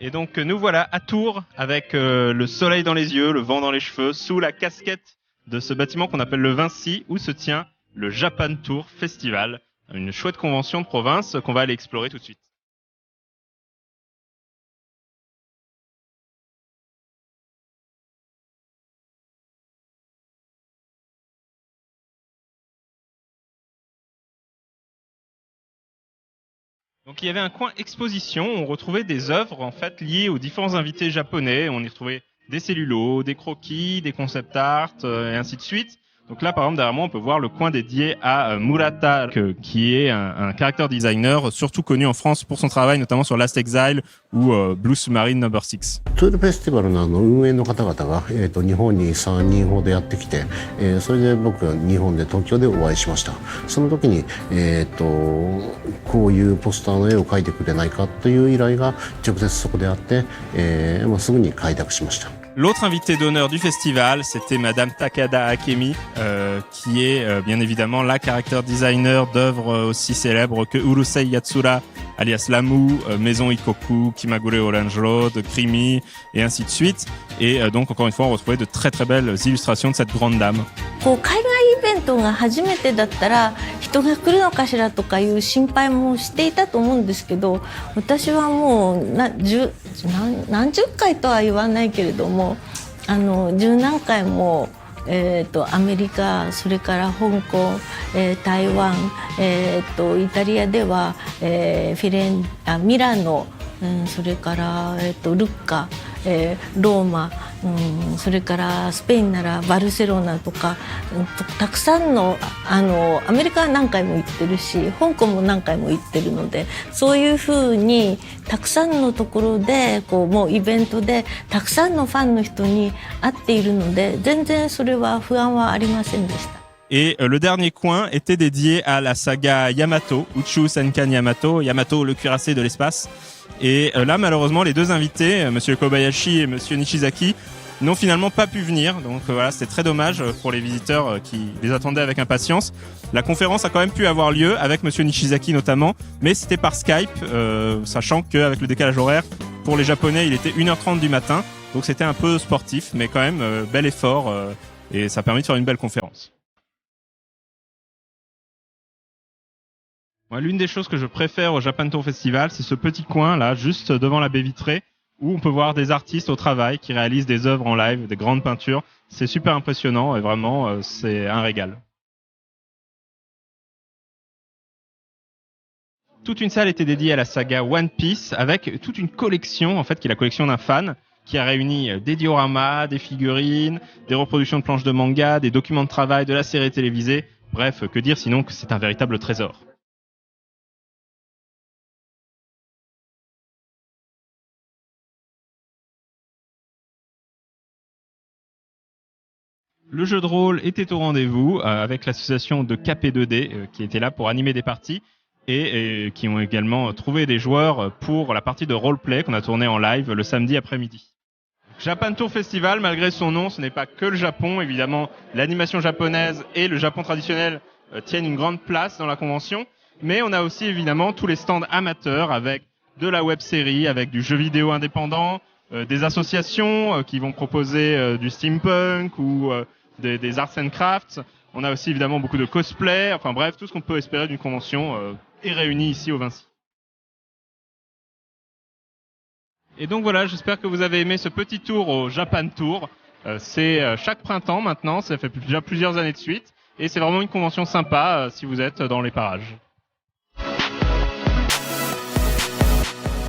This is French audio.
Et donc nous voilà à Tours avec le soleil dans les yeux, le vent dans les cheveux, sous la casquette de ce bâtiment qu'on appelle le Vinci, où se tient le Japan Tour Festival, une chouette convention de province qu'on va aller explorer tout de suite. Donc il y avait un coin exposition où on retrouvait des œuvres en fait liées aux différents invités japonais. On y retrouvait des cellulos, des croquis, des concept art et ainsi de suite. Donc là, par exemple, derrière moi, on peut voir le coin dédié à Murata, qui est un character designer, surtout connu en France pour son travail, notamment sur Last Exile ou Blue Submarine No. 6. トゥールフェスティバルの運営の方々が、日本に3人ほどやってきて、それで僕は日本で東京でお会いしました。その時に、こういうポスターの絵を描いてくれないかという依頼が直接そこであって、すぐに開拓しました。L'autre invitée d'honneur du festival, c'était Madame Takada Akemi, qui est bien évidemment la character designer d'œuvres aussi célèbres que Urusei Yatsura, alias Lamu, Maison Ikoku, Kimagure Orange Road, Creamy, et ainsi de suite. Et donc, encore une fois, on retrouvait de très très belles illustrations de cette grande dame. こう海外イベントが初めてだったら人が来るのかしらとかいう心配もしていたと思うんですけど、私はもう何十回とは言わないけれども十何回も、アメリカ、それから香港、台湾、イタリアでは、ミラノ、それから、ルッカ、ローマ、それからスペインならバルセロナとか、たくさんのアメリカは何回も行ってるし香港も何回も行ってるので、そういうふうにたくさんのところでこうもうイベントでたくさんのファンの人に会っているので、全然それは不安はありませんでした。Et le dernier coin était dédié à la saga Yamato, Uchu Senkan Yamato, Yamato le cuirassé de l'espace. Et là, malheureusement, les deux invités, Monsieur Kobayashi et Monsieur Nishizaki, n'ont finalement pas pu venir. Donc voilà, c'était très dommage pour les visiteurs qui les attendaient avec impatience. La conférence a quand même pu avoir lieu avec Monsieur Nishizaki notamment, mais c'était par Skype, sachant qu'avec le décalage horaire, pour les Japonais, il était 1h30 du matin. Donc c'était un peu sportif, mais quand même, bel effort et ça a permis de faire une belle conférence. Moi, l'une des choses que je préfère au Japan Tour Festival, c'est ce petit coin là, juste devant la baie vitrée, où on peut voir des artistes au travail qui réalisent des œuvres en live, des grandes peintures. C'est super impressionnant et vraiment, c'est un régal. Toute une salle était dédiée à la saga One Piece, avec toute une collection, en fait, qui est la collection d'un fan, qui a réuni des dioramas, des figurines, des reproductions de planches de manga, des documents de travail, de la série télévisée. Bref, que dire sinon que c'est un véritable trésor. Le jeu de rôle était au rendez-vous avec l'association de KP2D qui était là pour animer des parties et qui ont également trouvé des joueurs pour la partie de roleplay qu'on a tournée en live le samedi après-midi. Japan Tour Festival, malgré son nom, ce n'est pas que le Japon. Évidemment, l'animation japonaise et le Japon traditionnel tiennent une grande place dans la convention. Mais on a aussi évidemment tous les stands amateurs avec de la web-série, avec du jeu vidéo indépendant, des associations qui vont proposer du steampunk ou des arts and crafts. On a aussi évidemment beaucoup de cosplay. Enfin bref, tout ce qu'on peut espérer d'une convention est réuni ici au Vinci. Et donc voilà, j'espère que vous avez aimé ce petit tour au Japan Tour. C'est chaque printemps maintenant, ça fait déjà plusieurs années de suite. Et c'est vraiment une convention sympa si vous êtes dans les parages.